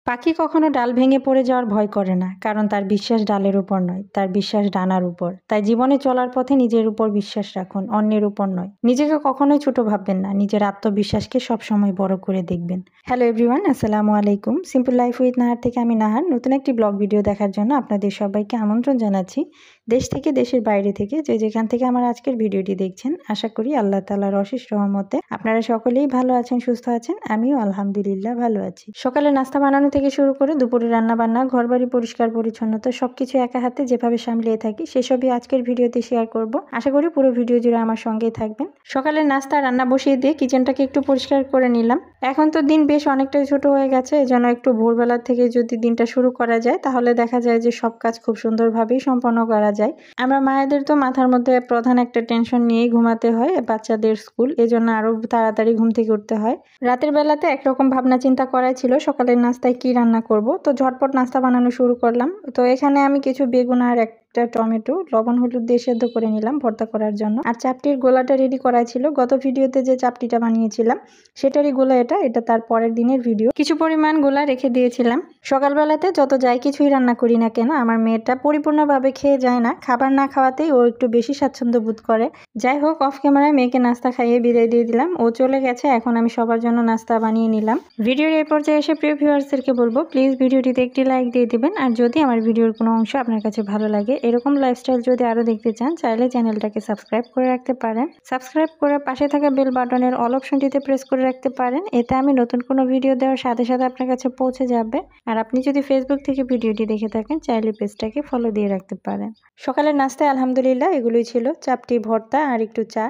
পাখি কখনো ডাল ভেঙে পড়ে যাওয়ার ভয় করে না, কারণ তার বিশ্বাস ডালের উপর নয়, তার বিশ্বাস ডানার উপর। তাই জীবনে চলার পথে নিজের উপর বিশ্বাস রাখুন, অন্যের উপর নয়। নিজেকে কখনোই ছোট ভাববেন না, নিজের আত্মবিশ্বাসকে সবসময় বড় করে দেখবেন। হ্যালো এভরিওয়ান, আসসালামু আলাইকুম। সিম্পল লাইফ উইথ নাহার থেকে আমি নাহার নতুন একটি ব্লগ ভিডিও দেখার জন্য আপনাদের সবাইকে আমন্ত্রণ জানাচ্ছি। দেশ থেকে, দেশের বাইরে থেকে, যে যেখান থেকে আমার আজকের ভিডিওটি দেখছেন, আশা করি আল্লাহ তাআলার অশেষ রহমতে আপনারা সকলেই ভালো আছেন, সুস্থ আছেন। আমিও আলহামদুলিল্লাহ ভালো আছি। সকালে নাস্তা বানানো থেকে শুরু করে দুপুরে রান্না বান্না, ঘরবাড়ি পরিষ্কার পরিচ্ছন্নতা সবকিছু একা হাতে যেভাবে সামলিয়ে থাকি সেসবই আজকের ভিডিওতে শেয়ার করব। আশা করি পুরো ভিডিও জুড়ে আমার সঙ্গেই থাকবেন। সকালে নাস্তা রান্না বসিয়ে দিয়ে কিচেনটাকে একটু পরিষ্কার করে নিলাম। এখন তো দিন বেশ অনেকটাই ছোট হয়ে গেছে, এজন্য একটু ভোরবেলা থেকে যদি দিনটা শুরু করা যায় তাহলে দেখা যায় যে সব কাজ খুব সুন্দরভাবেই সম্পন্ন করা যায়। আমরা মায়েদের তো মাথার মধ্যে প্রধান একটা টেনশন নিয়েই ঘুমাতে হয়, বাচ্চাদের স্কুল, এজন্য আরো তাড়াতাড়ি ঘুম থেকে উঠতে হয়। রাতের বেলাতে একরকম ভাবনা চিন্তা করাই ছিল সকালের নাস্তায় কি রান্না করব, তো ঝটপট নাস্তা বানানো শুরু করলাম। তো এখানে আমি কিছু বেগুন আর একটা টমেটো লবণ হলুদ দিয়ে সেদ্ধ করে নিলাম ভর্তা করার জন্য। আর চাপটির গোলাটা রেডি করা ছিল, গত ভিডিওতে যে চাপটিটা বানিয়েছিলাম সেটারই গোলা এটা তার পরের দিনের ভিডিও। কিছু পরিমাণ গোলা রেখে দিয়েছিলাম। সকালবেলাতে যত যাই কিছুই রান্না করি না কেন, আমার মেয়েটা পরিপূর্ণভাবে খেয়ে যায় না, খাবার না খাওয়াতেই ও একটু বেশি স্বাচ্ছন্দ্য বোধ করে। যাই হোক, অফ ক্যামেরায় মেয়েকে নাস্তা খাইয়ে বিদায় দিয়ে দিলাম, ও চলে গেছে। এখন আমি সবার জন্য নাস্তা বানিয়ে নিলাম। ভিডিওর এই পর্যায়ে এসে প্রিয় ভিউয়ার্সদেরকে বলবো, প্লিজ ভিডিওটিতে একটি লাইক দিয়ে দিবেন। আর যদি আমার ভিডিওর কোনো অংশ আপনার কাছে ভালো লাগে, এরকম লাইফস্টাইল যদি আরও দেখতে চান, চাইলে চ্যানেলটাকে সাবস্ক্রাইব করে রাখতে পারেন। সাবস্ক্রাইব করে পাশে থাকা বেল বাটনের অল অপশনটিতে প্রেস করে রাখতে পারেন, এতে আমি নতুন কোনো ভিডিও দেওয়ার সাথে সাথে আপনার কাছে পৌঁছে যাবে। আর আপনি যদি ফেসবুক থেকে ভিডিওটি দেখে থাকেন, চাইলে পেজটাকে ফলো দিয়ে রাখতে পারেন। সকালের নাস্তায় আলহামদুলিল্লাহ এগুলোই ছিল, চাপটি, ভর্তা আর একটু চা।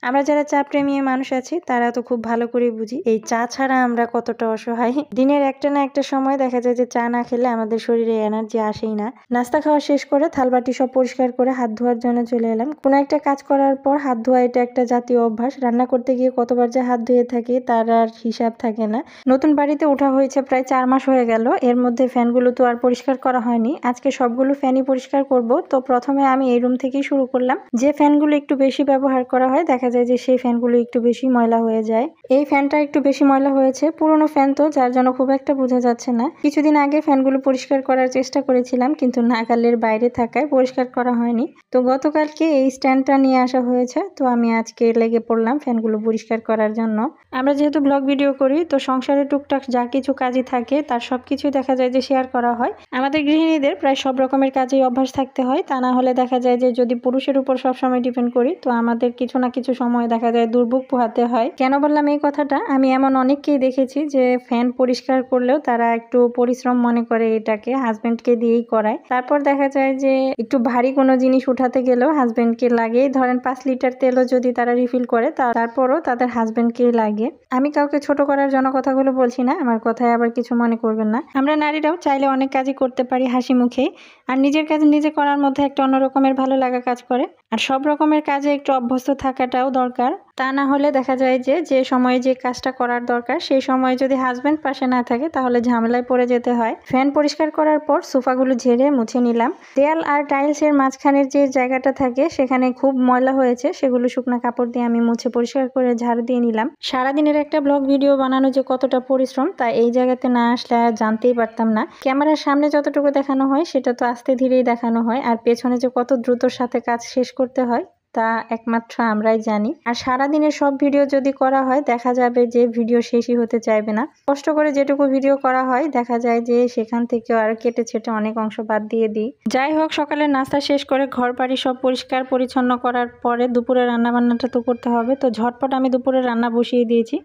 আমরা যারা চা প্রেমী মানুষ আছি তারা তো খুব ভালো করে বুঝি এই চা ছাড়া আমরা কতটা অসহায়। দিনের একটা না একটা সময় দেখা যায় যে চা না খেলে আমাদের শরীরে এনার্জি আসেই না। নাস্তা খাওয়া শেষ করে থালবাটি সব পরিষ্কার করে হাত ধোয়ার জন্য চলে এলাম। কোনো একটা কাজ করার পর হাত ধোয়া এটা একটা জাতীয় অভ্যাস। রান্না করতে গিয়ে কতবার যে হাত ধুয়ে থাকি তার আর হিসাব থাকে না। নতুন বাড়িতে ওঠা হয়েছে প্রায় 4 মাস হয়ে গেল, এর মধ্যে ফ্যানগুলো তো আর পরিষ্কার করা হয়নি। আজকে সবগুলো ফ্যানই পরিষ্কার করব। তো প্রথমে আমি এই রুম থেকেই শুরু করলাম। যে ফ্যানগুলো একটু বেশি ব্যবহার করা হয় দেখা যায় যে সেই ফ্যানগুলো একটু বেশি ময়লা হয়ে যায়। এই ফ্যানটা একটু বেশি ময়লা হয়েছে, পুরনো ফ্যান তো, যার জন্য খুব একটা বোঝা যাচ্ছে না। কিছুদিন আগে ফ্যানগুলো পরিষ্কার করার চেষ্টা করেছিলাম, কিন্তু নাগালের বাইরে থাকায় পরিষ্কার করা হয়নি। তো গতকালকে এই স্ট্যান্ডটা নিয়ে আসা হয়েছে, তো আমি আজকে লেগে পড়লাম ফ্যানগুলো পরিষ্কার করার জন্য। আমরা যেহেতু ব্লগ ভিডিও করি, তো সংসারে টুকটাক যা কিছু কাজই থাকে তার সবকিছু দেখা যায় যে শেয়ার করা হয়। আমাদের গৃহিণীদের প্রায় সব রকমের কাজেই অভ্যাস থাকতে হয়, তা না হলে দেখা যায় যে যদি পুরুষের উপর সবসময় ডিপেন্ড করি তো আমাদের কিছু না কিছু সময় দেখা যায় দুর্ভোগ পোহাতে হয়। কেন বললাম এই কথাটা, আমি এমন অনেককেই দেখেছি যে ফ্যান পরিষ্কার করলেও তারা একটু পরিশ্রম মনে করে এটাকে, হাজবেন্ডকে দিয়েই করায়। তারপর দেখা যায় যে একটু ভারী কোনো জিনিস উঠাতে গেলেও হাজবেন্ডকে লাগে। ধরেন 5 লিটার তেলও যদি তারা রিফিল করে তারপরও তাদের হাজবেন্ডকেই লাগে। আমি কাউকে ছোট করার জন্য কথাগুলো বলছি না, আমার কথায় আবার কিছু মনে করবেন না। আমরা নারীরাও চাইলে অনেক কাজই করতে পারি হাসি মুখে, আর নিজের কাজ নিজে করার মধ্যে একটা অন্য রকমের ভালো লাগা কাজ করে। আর সব রকমের কাজে একটু অভ্যস্ত থাকাটাও দরকার, তা না হলে দেখা যায় যে যে সময়ে যে কাজটা করার দরকার সেই সময় যদি হাজবেন্ড পাশে না থাকে তাহলে ঝামেলায় পড়ে যেতে হয়। ফ্যান পরিষ্কার করার পর সোফাগুলো ঝেড়ে মুছে নিলাম। দেয়াল আর টাইলসের মাঝখানের যে জায়গাটা থাকে সেখানে খুব ময়লা হয়েছে, সেগুলো শুকনো কাপড় দিয়ে আমি মুছে পরিষ্কার করে ঝাড়ু দিয়ে নিলাম। সারাদিনের একটা ব্লগ ভিডিও বানানো যে কতটা পরিশ্রম তা এই জায়গাতে না আসলে জানতেই পারতাম না। ক্যামেরার সামনে যতটুকু দেখানো হয় সেটা তো আস্তে ধীরেই দেখানো হয়, আর পেছনে যে কত দ্রুতর সাথে কাজ শেষ করতে হয় তা একমাত্র আমরাই জানি। আর সারাদিনের সব ভিডিও যদি করা হয় দেখা যাবে যে ভিডিও শেষই হতে চাইবে না। কষ্ট করে যেটুকু ভিডিও করা হয় দেখা যায় যে সেখান থেকেও আর কেটে ছেটে অনেক অংশ বাদ দিয়ে দিই। যাই হোক, সকালে নাস্তা শেষ করে ঘর বাড়ি সব পরিষ্কার পরিচ্ছন্ন করার পরে দুপুরে রান্না বান্নাটা তো করতে হবে, তো ঝটপট আমি দুপুরে রান্না বসিয়ে দিয়েছি।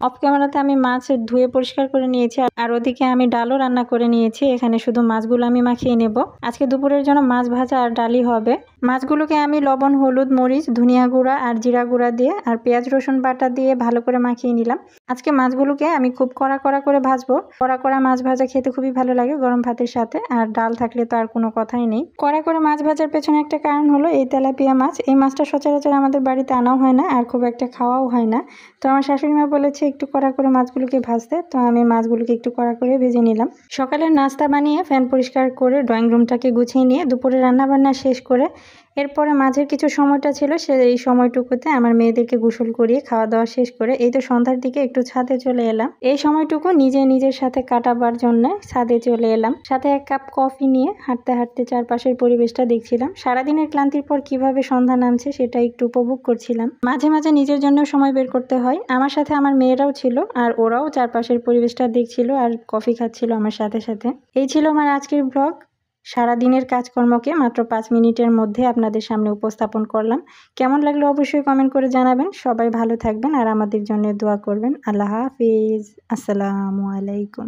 অফ ক্যামেরাতে আমি মাছ ধুয়ে পরিষ্কার করে নিয়েছি, আর ওদিকে আমি ডালও রান্না করে নিয়েছি। এখানে শুধু মাছগুলো আমি মাখিয়ে নেব। আজকে দুপুরের জন্য মাছ ভাজা আর ডালই হবে। মাছগুলোকে আমি লবণ, হলুদ, মরিচ, ধনিয়া গুঁড়া আর জিরা গুঁড়া দিয়ে আর পেঁয়াজ রসুন বাটা দিয়ে ভালো করে মাখিয়ে নিলাম। আজকে মাছগুলোকে আমি খুব কড়া করে ভাজবো। কড়া মাছ ভাজা খেতে খুবই ভালো লাগে গরম ভাতের সাথে, আর ডাল থাকলে তো আর কোনো কথাই নেই। কড়া করে মাছ ভাজার পেছনে একটা কারণ হলো এই তেলাপিয়া মাছ। এই মাছটা সচরাচর আমাদের বাড়িতে আনাও হয় না আর খুব একটা খাওয়াও হয় না। তো আমার শাশুড়ি মা বলেছে একটু কড়া করে মাছগুলোকে ভাজতে, তো আমি মাছগুলোকে একটু কড়া করে ভেজে নিলাম। সকালের নাস্তা বানিয়ে ফ্যান পরিষ্কার করে ড্রয়িং রুমটাকে গুছিয়ে নিয়ে দুপুরে রান্না বান্না শেষ করে এরপরে মাঝের কিছু সময়টা ছিল এই সময়টুকুতে আমার মেয়েদেরকে গোসল করিয়ে খাওয়া দাওয়া শেষ করে এই তো সন্ধ্যার দিকে একটু ছাদে চলে এলাম। এই সময়টুকু নিজের সাথে কাটাবার জন্য ছাদে চলে এলাম, সাথে 1 কাপ কফি নিয়ে হাঁটতে হাঁটতে চারপাশের পরিবেশটা দেখছিলাম। সারাদিনের ক্লান্তির পর কিভাবে সন্ধ্যা নামছে সেটা একটু উপভোগ করছিলাম। মাঝে মাঝে নিজের জন্য সময় বের করতে হয়। আমার সাথে আমার মেয়েরাও ছিল, আর ওরাও চারপাশের পরিবেশটা দেখছিল আর কফি খাচ্ছিল আমার সাথে সাথে। এই ছিল আমার আজকের ব্লগ। সারাদিনের কাজকর্মকে মাত্র 5 মিনিটের মধ্যে আপনাদের সামনে উপস্থাপন করলাম। কেমন লাগলো অবশ্যই কমেন্ট করে জানাবেন। সবাই ভালো থাকবেন আর আমাদের জন্য দোয়া করবেন। আল্লাহ হাফিজ। আসসালামু আলাইকুম।